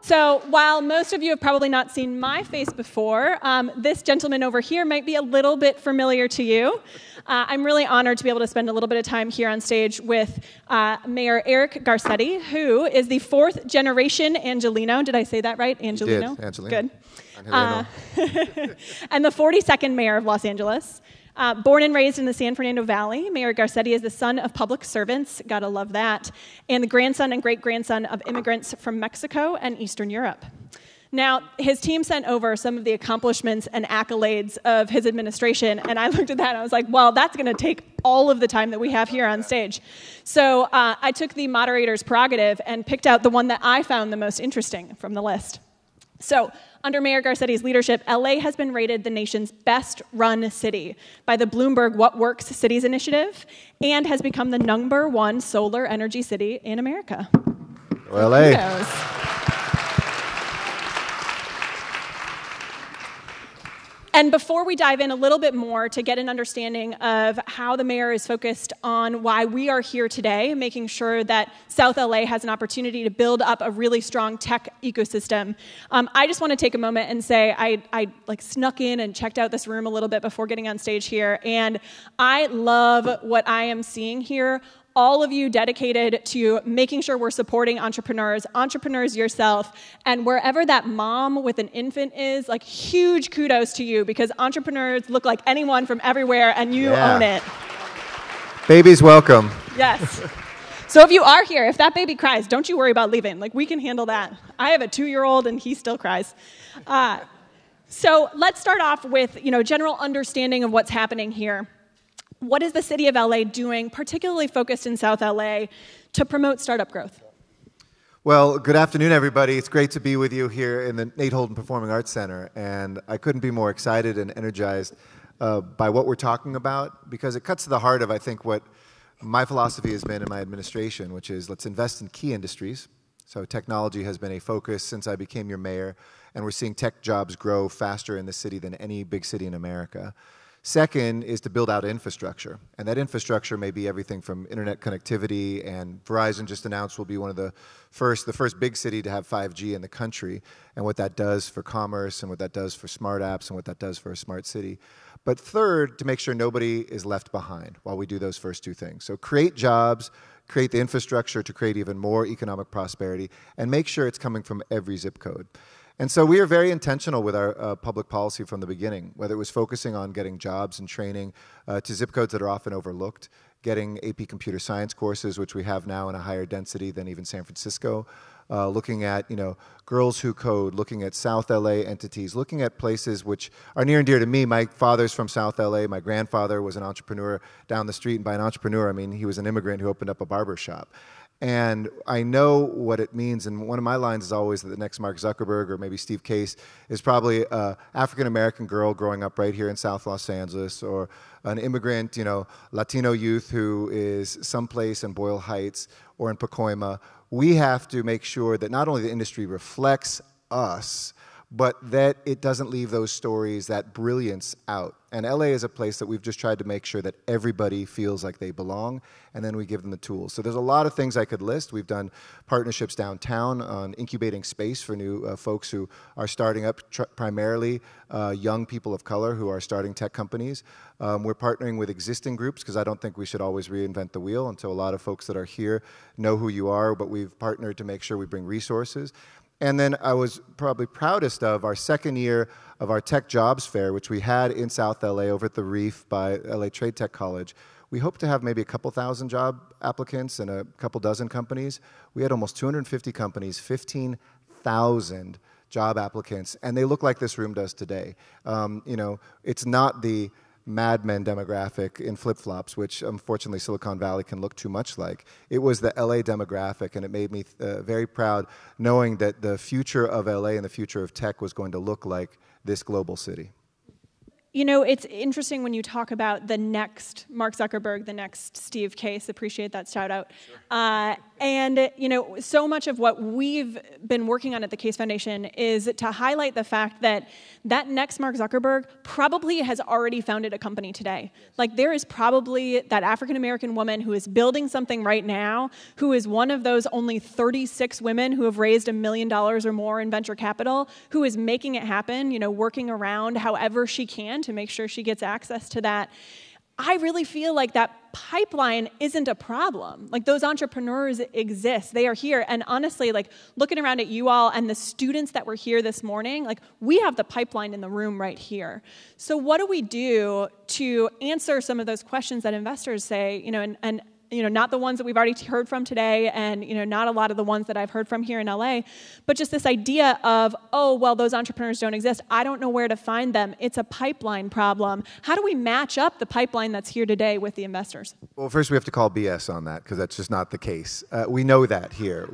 So while most of you have probably not seen my face before, this gentleman over here might be a little bit familiar to you. I'm really honored to be able to spend a little bit of time here on stage with Mayor Eric Garcetti, who is the 4th generation Angelino. Did I say that right? Angelino? You did, Angelino. Good. Angelino. And the 42nd mayor of Los Angeles. Born and raised in the San Fernando Valley, Mayor Garcetti is the son of public servants, gotta love that, and the grandson and great-grandson of immigrants from Mexico and Eastern Europe. Now, his team sent over some of the accomplishments and accolades of his administration, and I looked at that and I was like, well, that's gonna take all of the time that we have here on stage. So I took the moderator's prerogative and picked out the one that I found the most interesting from the list. So, under Mayor Garcetti's leadership, LA has been rated the nation's best-run city by the Bloomberg What Works Cities Initiative and has become the #1 solar energy city in America. Well, LA. And before we dive in a little bit more to get an understanding of how the mayor is focused on why we are here today, making sure that South LA has an opportunity to build up a really strong tech ecosystem, I just want to take a moment and say I like snuck in and checked out this room a little bit before getting on stage here, and I love what I am seeing here. All of you dedicated to making sure we're supporting entrepreneurs yourself, and wherever that mom with an infant is, like huge kudos to you because entrepreneurs look like anyone from everywhere and you own it. Baby's welcome. Yes. So if you are here, if that baby cries, don't you worry about leaving. Like we can handle that. I have a 2-year-old and he still cries. So let's start off with general understanding of what's happening here. What is the city of LA doing, particularly focused in South LA, to promote startup growth? Well, good afternoon, everybody. It's great to be with you here in the Nate Holden Performing Arts Center, and I couldn't be more excited and energized by what we're talking about because it cuts to the heart of, I think, what my philosophy has been in my administration, which is let's invest in key industries. So technology has been a focus since I became your mayor, and we're seeing tech jobs grow faster in the city than any big city in America. Second is to build out infrastructure, and that infrastructure may be everything from internet connectivity, and Verizon just announced we'll be one of the first big city to have 5G in the country, and what that does for commerce, and what that does for smart apps, and what that does for a smart city. But third, to make sure nobody is left behind while we do those first two things. So create jobs, create the infrastructure to create even more economic prosperity, and make sure it's coming from every zip code. And so we are very intentional with our public policy from the beginning, whether it was focusing on getting jobs and training to zip codes that are often overlooked, getting AP computer science courses, which we have now in a higher density than even San Francisco, looking at girls who code, looking at South LA entities, looking at places which are near and dear to me. My father's from South LA. My grandfather was an entrepreneur down the street, and by an entrepreneur I mean he was an immigrant who opened up a barber shop. And I know what it means, and one of my lines is always that the next Mark Zuckerberg or maybe Steve Case is probably an African-American girl growing up right here in South Los Angeles, or an immigrant, Latino youth who is someplace in Boyle Heights or in Pacoima. We have to make sure that not only the industry reflects us, but that it doesn't leave those stories, that brilliance out. And LA is a place that we've just tried to make sure that everybody feels like they belong, and then we give them the tools. So there's a lot of things I could list. We've done partnerships downtown on incubating space for new folks who are starting up, primarily young people of color who are starting tech companies. We're partnering with existing groups because I don't think we should always reinvent the wheel until a lot of folks that are here know who you are, but we've partnered to make sure we bring resources. And then I was probably proudest of our second year of our Tech Jobs Fair, which we had in South LA over at the Reef by LA Trade Tech College. We hope to have maybe a couple thousand job applicants and a couple dozen companies. We had almost 250 companies, 15,000 job applicants, and they look like this room does today. It's not the Mad Men demographic in flip-flops, which unfortunately Silicon Valley can look too much like. It was the LA demographic, and it made me very proud knowing that the future of LA and the future of tech was going to look like this global city. You know, it's interesting when you talk about the next Mark Zuckerberg, the next Steve Case. Appreciate that shout out. Sure. And, you know, so much of what we've been working on at the Case Foundation is to highlight the fact that that next Mark Zuckerberg probably has already founded a company today. Like, there is probably that African-American woman who is building something right now, who is one of those only 36 women who have raised $1 million or more in venture capital, who is making it happen, you know, working around however she can to make sure she gets access to that. I really feel like that pipeline isn't a problem. Like, those entrepreneurs exist. They are here. And honestly, like, looking around at you all and the students that were here this morning, like, we have the pipeline in the room right here. So what do we do to answer some of those questions that investors say, you know, and you know, not the ones that we've already heard from today, and, you know, not a lot of the ones that I've heard from here in LA, but just this idea of, oh, well, those entrepreneurs don't exist. I don't know where to find them. It's a pipeline problem. How do we match up the pipeline that's here today with the investors? Well, first we have to call BS on that, because that's just not the case. We know that here.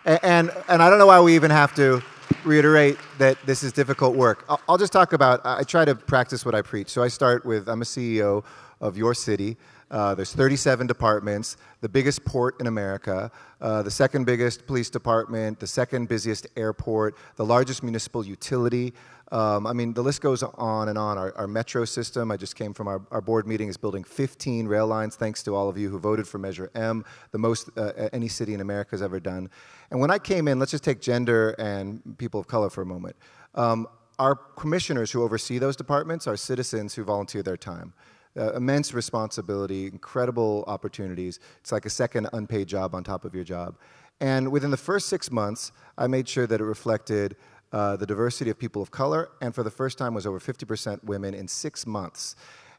And I don't know why we even have to reiterate that this is difficult work. I'll just talk about, I try to practice what I preach. So I start with, I'm a CEO of your city. There's 37 departments, the biggest port in America, the second biggest police department, the second busiest airport, the largest municipal utility. I mean, the list goes on and on. Our metro system, I just came from our board meeting, is building 15 rail lines, thanks to all of you who voted for Measure M, the most any city in America has ever done. And when I came in, let's just take gender and people of color for a moment. Our commissioners who oversee those departments are citizens who volunteer their time. Immense responsibility, incredible opportunities. It's like a second unpaid job on top of your job. And within the first 6 months, I made sure that it reflected the diversity of people of color, and for the first time was over 50% women in 6 months.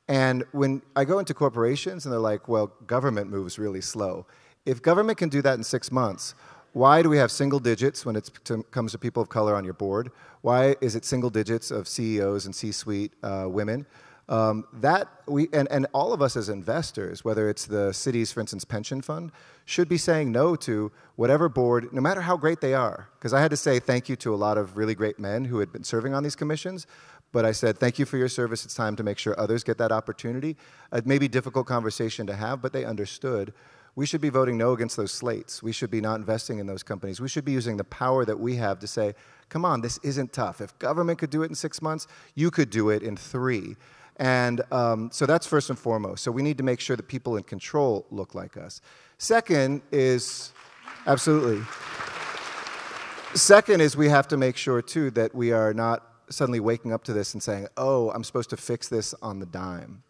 And when I go into corporations and they're like, well, government moves really slow. If government can do that in 6 months, why do we have single digits when it comes to people of color on your board? Why is it single digits of CEOs and C-suite women? And all of us as investors, whether it's the city's, for instance, pension fund, should be saying no to whatever board, no matter how great they are. Because I had to say thank you to a lot of really great men who had been serving on these commissions, but I said, thank you for your service. It's time to make sure others get that opportunity. It may be a difficult conversation to have, but they understood. We should be voting no against those slates. We should be not investing in those companies. We should be using the power that we have to say, come on, this isn't tough. If government could do it in 6 months, you could do it in 3. And so that's first and foremost. So we need to make sure that people in control look like us. Second is, absolutely. Second is we have to make sure, too, that we are not suddenly waking up to this and saying, oh, I'm supposed to fix this on the dime.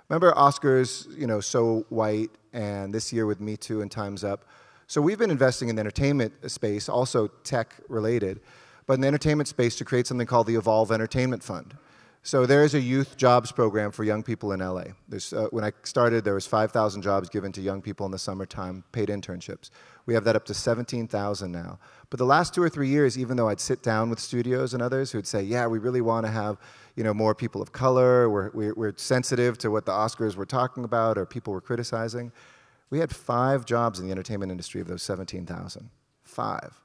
Remember Oscars, you know, So White, and this year with Me Too and Time's Up. So we've been investing in the entertainment space, also tech-related, but in the entertainment space to create something called the Evolve Entertainment Fund. So there is a youth jobs program for young people in LA. When I started, there was 5,000 jobs given to young people in the summertime, paid internships. We have that up to 17,000 now. But the last 2 or 3 years, even though I'd sit down with studios and others who'd say, yeah, we really want to have, you know, more people of color, we're sensitive to what the Oscars were talking about or people were criticizing, we had 5 jobs in the entertainment industry of those 17,000. 5.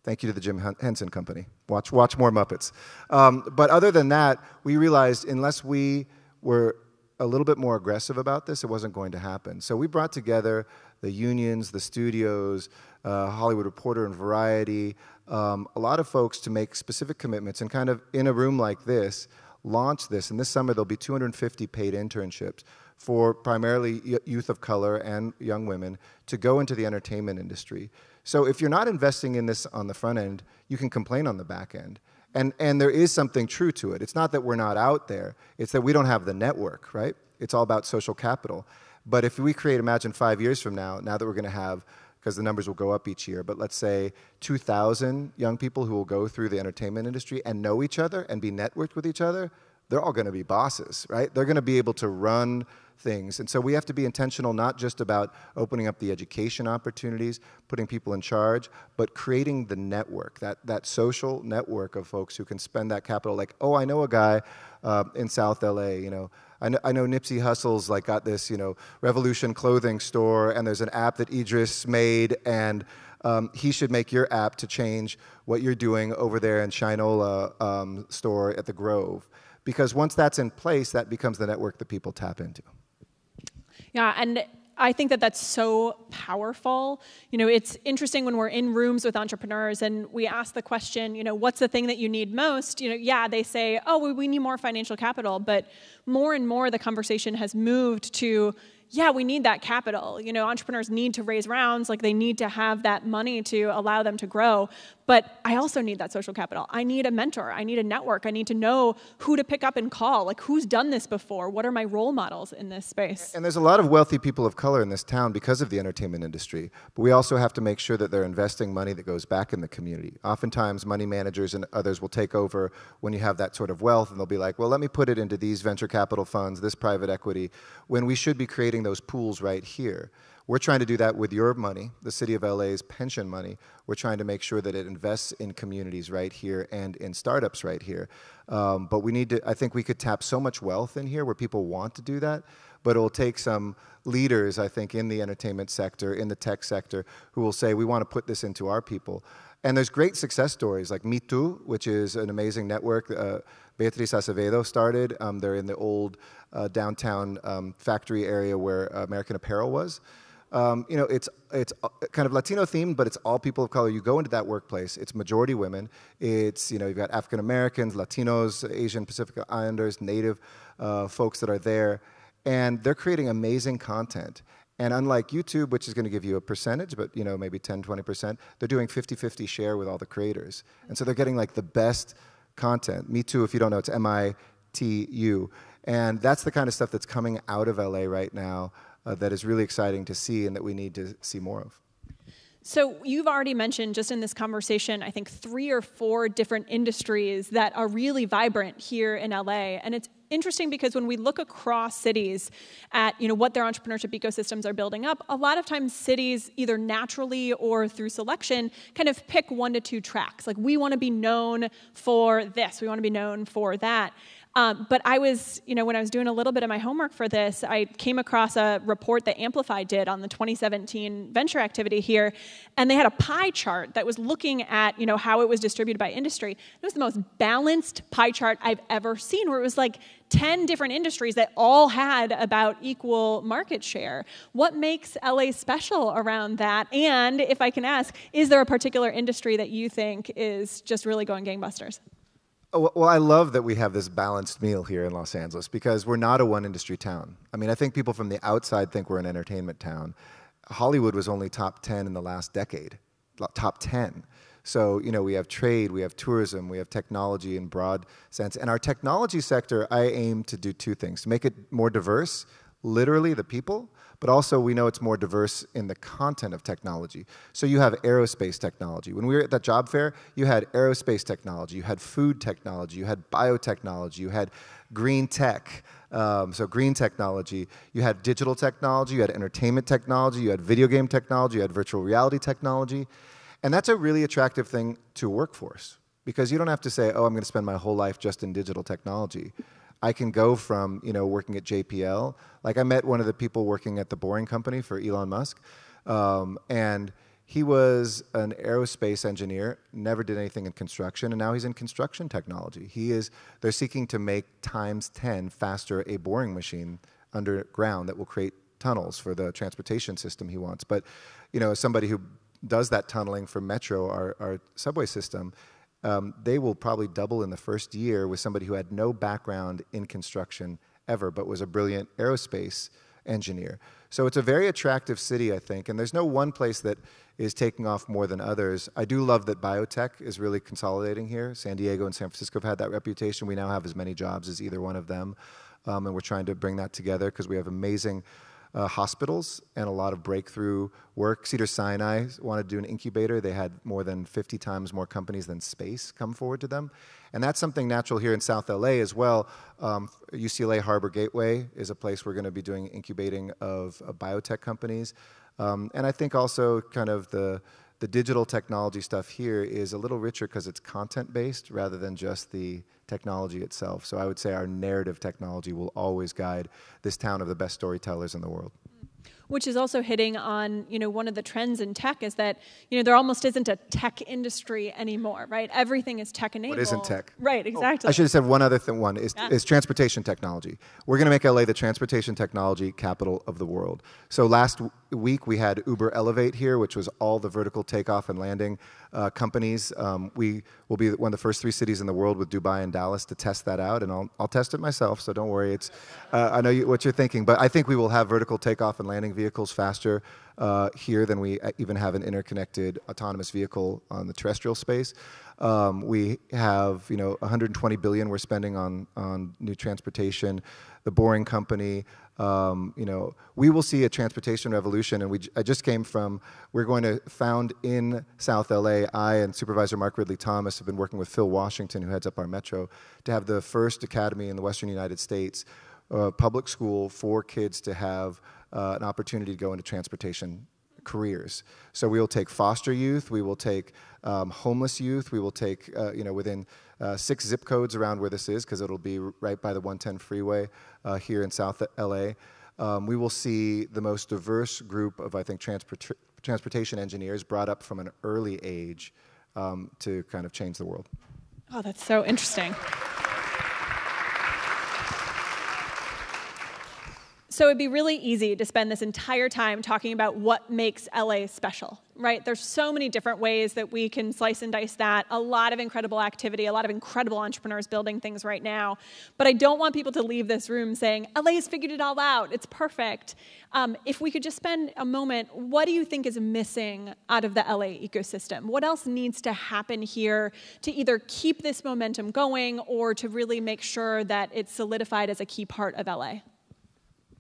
Thank you to the Jim Henson Company. Watch more Muppets. But other than that, we realized unless we were a little bit more aggressive about this, it wasn't going to happen. So we brought together the unions, the studios, Hollywood Reporter and Variety, a lot of folks to make specific commitments and kind of in a room like this, launch this. And this summer there'll be 250 paid internships for primarily youth of color and young women to go into the entertainment industry. So if you're not investing in this on the front end, you can complain on the back end. And there is something true to it. It's not that we're not out there. It's that we don't have the network, right? It's all about social capital. But if we create, imagine 5 years from now that we're going to have, because the numbers will go up each year, but let's say 2,000 young people who will go through the entertainment industry and know each other and be networked with each other, they're all going to be bosses, right? They're going to be able to run things. And so we have to be intentional not just about opening up the education opportunities, putting people in charge, but creating the network, that social network of folks who can spend that capital. Like, oh, I know a guy in South LA, you know, I know Nipsey Hussle's like got this, you know, Revolution clothing store, and there's an app that Idris made, and he should make your app to change what you're doing over there in Shinola store at the Grove. Because once that's in place, that becomes the network that people tap into. Yeah, and I think that that's so powerful. You know, it's interesting when we're in rooms with entrepreneurs and we ask the question, you know, what's the thing that you need most? You know, yeah, they say, oh, we need more financial capital. But more and more the conversation has moved to, yeah, we need that capital. You know, entrepreneurs need to raise rounds, like they need to have that money to allow them to grow. But I also need that social capital. I need a mentor. I need a network. I need to know who to pick up and call. Like, who's done this before? What are my role models in this space? And there's a lot of wealthy people of color in this town because of the entertainment industry. But we also have to make sure that they're investing money that goes back in the community. Oftentimes, money managers and others will take over when you have that sort of wealth, and they'll be like, well, let me put it into these venture capital funds, this private equity, when we should be creating those pools right here. We're trying to do that with your money, the City of LA's pension money. We're trying to make sure that it invests in communities right here and in startups right here. But we need to, I think we could tap so much wealth in here where people want to do that, but it will take some leaders, I think, in the entertainment sector, in the tech sector, who will say, we want to put this into our people. And there's great success stories like Me Too, which is an amazing network. Beatriz Acevedo started. They're in the old downtown factory area where American Apparel was. You know, it's kind of Latino themed, but it's all people of color. You go into that workplace, it's majority women. It's, you know, you've got African Americans, Latinos, Asian Pacific Islanders, Native folks that are there, and they're creating amazing content. And unlike YouTube, which is going to give you a percentage, but, you know, maybe 10, 20%, they're doing 50-50 share with all the creators. And so they're getting like the best content. Me Too, if you don't know, it's MITU. And that's the kind of stuff that's coming out of LA right now that is really exciting to see and that we need to see more of. So you've already mentioned just in this conversation, I think 3 or 4 different industries that are really vibrant here in LA. And it's interesting because when we look across cities at, you know, what their entrepreneurship ecosystems are building up, a lot of times cities either naturally or through selection kind of pick 1 to 2 tracks. Like, we want to be known for this, we want to be known for that. But I was, you know, when I was doing a little bit of my homework for this, I came across a report that Amplify did on the 2017 venture activity here, and they had a pie chart that was looking at, you know, how it was distributed by industry. It was the most balanced pie chart I've ever seen, where it was like 10 different industries that all had about equal market share. What makes LA special around that? And if I can ask, is there a particular industry that you think is just really going gangbusters? Well, I love that we have this balanced meal here in Los Angeles because we're not a one-industry town. I mean, I think people from the outside think we're an entertainment town. Hollywood was only top 10 in the last decade, top 10. So, you know, we have trade, we have tourism, we have technology in broad sense. And our technology sector, I aim to do 2 things: to make it more diverse, literally the people, but also we know it's more diverse in the content of technology. So you have aerospace technology. When we were at that job fair, you had aerospace technology, you had food technology, you had biotechnology, you had green tech, so green technology, you had digital technology, you had entertainment technology, you had video game technology, you had virtual reality technology. And that's a really attractive thing to a workforce because you don't have to say, oh, I'm going to spend my whole life just in digital technology. I can go from, you know, working at JPL. Like, I met one of the people working at the Boring Company for Elon Musk, and he was an aerospace engineer, never did anything in construction, and now he's in construction technology. They're seeking to make times 10 faster a boring machine underground that will create tunnels for the transportation system he wants. But, you know, as somebody who does that tunneling for Metro, our subway system, they will probably double in the first year with somebody who had no background in construction ever, but was a brilliant aerospace engineer. So it's a very attractive city, I think, and there's no one place that is taking off more than others. I do love that biotech is really consolidating here. San Diego and San Francisco have had that reputation. We now have as many jobs as either one of them, and we're trying to bring that together because we have amazing hospitals and a lot of breakthrough work. Cedars-Sinai wanted to do an incubator. They had more than 50 times more companies than space come forward to them. And that's something natural here in South LA as well. UCLA Harbor Gateway is a place we're going to be doing incubating of biotech companies. And I think also kind of the digital technology stuff here is a little richer because it's content-based rather than just the technology itself. So I would say our narrative technology will always guide this town of the best storytellers in the world. Which is also hitting on, one of the trends in tech is that, there almost isn't a tech industry anymore, right? Everything is tech-enabled. What isn't tech? Right, exactly. I should have said one other thing. One is transportation technology. We're going to make LA the transportation technology capital of the world. So last week we had Uber Elevate here, which was all the vertical takeoff and landing companies. We will be one of the first 3 cities in the world with Dubai and Dallas to test that out, and I'll test it myself, so don't worry. I know what you're thinking, but I think we will have vertical takeoff and landing vehicles faster here than we even have an interconnected autonomous vehicle on the terrestrial space. We have, $120 billion we're spending on new transportation. The Boring Company. We will see a transportation revolution, and I just came from, we're going to found in South LA, I and Supervisor Mark Ridley Thomas have been working with Phil Washington, who heads up our metro, to have the first academy in the Western United States, public school for kids to have an opportunity to go into transportation careers. So we will take foster youth, we will take homeless youth, we will take, within 6 zip codes around where this is, because it'll be right by the 110 freeway here in South LA. We will see the most diverse group of, I think, transportation engineers brought up from an early age to kind of change the world. Oh, that's so interesting. So it'd be really easy to spend this entire time talking about what makes LA special, right? There's so many different ways that we can slice and dice that. A lot of incredible activity, a lot of incredible entrepreneurs building things right now. But I don't want people to leave this room saying, LA's figured it all out, it's perfect. If we could just spend a moment, what do you think is missing out of the LA ecosystem? What else needs to happen here to either keep this momentum going or to really make sure that it's solidified as a key part of LA?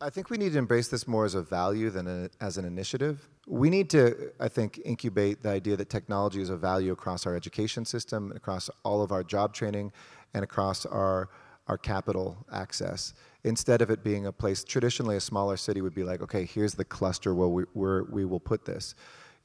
I think we need to embrace this more as a value than as an initiative. We need to, I think, incubate the idea that technology is a value across our education system, across all of our job training, and across our capital access. Instead of it being a place, traditionally a smaller city would be like, okay, here's the cluster where we will put this.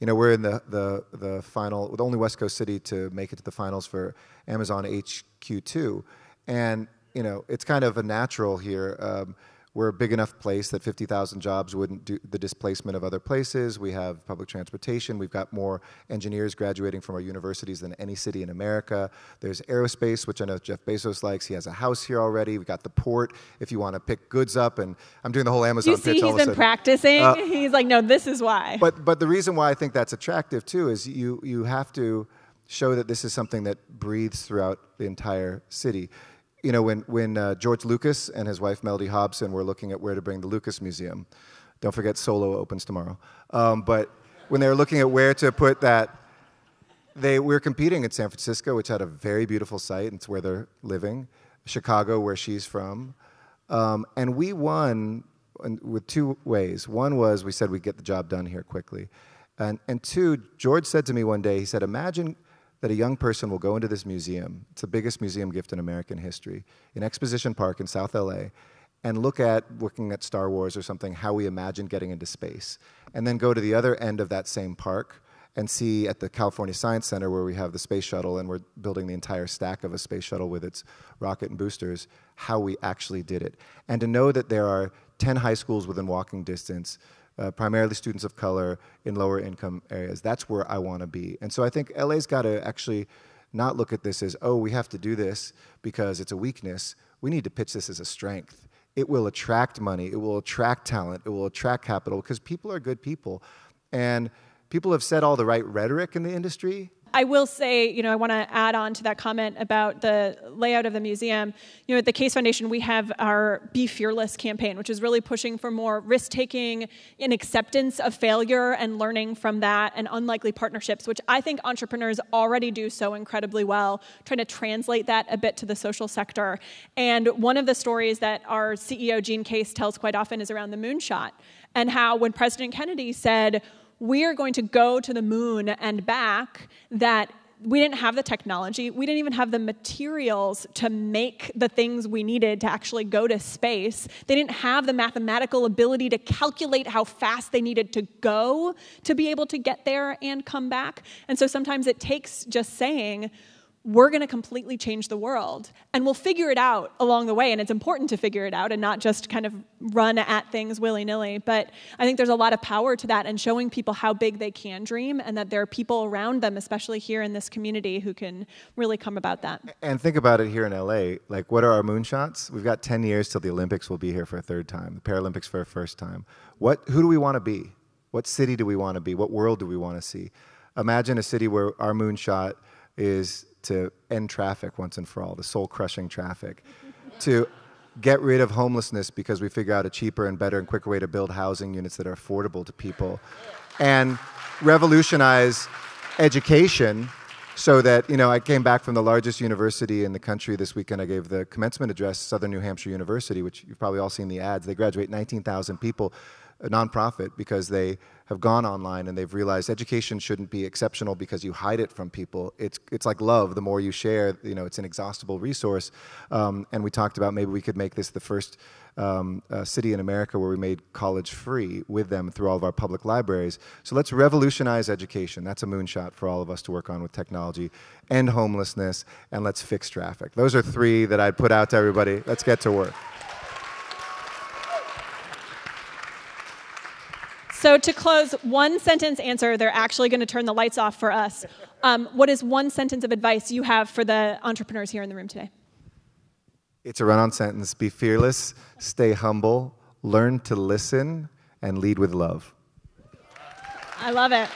We're in the final, the only West Coast city to make it to the finals for Amazon HQ2. And, it's kind of a natural here. We're a big enough place that 50,000 jobs wouldn't do the displacement of other places. We have public transportation. We've got more engineers graduating from our universities than any city in America. There's aerospace, which I know Jeff Bezos likes. He has a house here already. We've got the port if you want to pick goods up. And I'm doing the whole Amazon pitch. You see, he's been practicing. He's like, no, this is why. But the reason why I think that's attractive, too, is you have to show that this is something that breathes throughout the entire city. When George Lucas and his wife Melody Hobson were looking at where to bring the Lucas Museum, don't forget Solo opens tomorrow, but when they were looking at where to put that, we were competing in San Francisco, which had a very beautiful site, and it's where they're living, Chicago, where she's from, and we won with 2 ways. One was we said we'd get the job done here quickly, and 2, George said to me one day, he said, imagine that a young person will go into this museum, it's the biggest museum gift in American history, in Exposition Park in South LA, and looking at Star Wars or something, how we imagine getting into space. And then go to the other end of that same park and see at the California Science Center, where we have the space shuttle and we're building the entire stack of a space shuttle with its rocket and boosters, how we actually did it. And to know that there are 10 high schools within walking distance, primarily students of color in lower income areas. That's where I want to be. And so I think LA's got to actually not look at this as, oh, we have to do this because it's a weakness. We need to pitch this as a strength. It will attract money. It will attract talent. It will attract capital because people are good people. And people have said all the right rhetoric in the industry. I will say, I want to add on to that comment about the layout of the museum. At the Case Foundation, we have our Be Fearless campaign, which is really pushing for more risk-taking and acceptance of failure and learning from that and unlikely partnerships, which I think entrepreneurs already do so incredibly well, trying to translate that a bit to the social sector. And one of the stories that our CEO, Gene Case, tells quite often is around the moonshot and how when President Kennedy said, we are going to go to the moon and back, that we didn't have the technology, we didn't even have the materials to make the things we needed to actually go to space. They didn't have the mathematical ability to calculate how fast they needed to go to be able to get there and come back. And so sometimes it takes just saying, we're going to completely change the world. And we'll figure it out along the way. And it's important to figure it out and not just kind of run at things willy-nilly. But I think there's a lot of power to that and showing people how big they can dream and that there are people around them, especially here in this community, who can really come about that. And think about it here in LA. Like, what are our moonshots? We've got 10 years till the Olympics will be here for a third time, the Paralympics for a first time. Who do we want to be? What city do we want to be? What world do we want to see? Imagine a city where our moonshot is to end traffic once and for all, the soul-crushing traffic, to get rid of homelessness because we figure out a cheaper and better and quicker way to build housing units that are affordable to people, and revolutionize education so that, I came back from the largest university in the country this weekend. I gave the commencement address, Southern New Hampshire University, which you've probably all seen the ads. They graduate 19,000 people, a nonprofit, because they have gone online and they've realized education shouldn't be exceptional because you hide it from people. It's like love. The more you share, it's an inexhaustible resource. And we talked about maybe we could make this the first city in America where we made college free with them through all of our public libraries. So let's revolutionize education. That's a moonshot for all of us to work on with technology. End homelessness, and let's fix traffic. Those are 3 that I'd put out to everybody. Let's get to work. So to close, one sentence answer. They're actually going to turn the lights off for us. What is one sentence of advice you have for the entrepreneurs here in the room today? It's a run-on sentence. Be fearless, stay humble, learn to listen, and lead with love. I love it.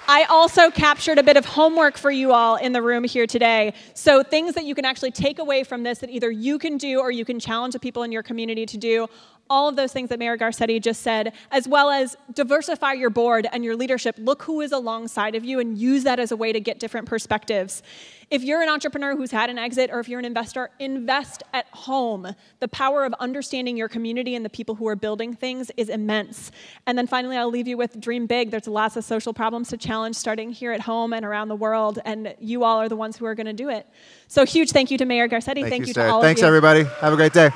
I also captured a bit of homework for you all in the room here today. So things that you can actually take away from this that either you can do or you can challenge the people in your community to do. All of those things that Mayor Garcetti just said, as well as diversify your board and your leadership. Look who is alongside of you and use that as a way to get different perspectives. If you're an entrepreneur who's had an exit, or if you're an investor, invest at home. The power of understanding your community and the people who are building things is immense. And then finally, I'll leave you with dream big. There's lots of social problems to challenge starting here at home and around the world, and you all are the ones who are going to do it. So huge thank you to Mayor Garcetti. Thank you to all of you. Thanks, everybody. Have a great day.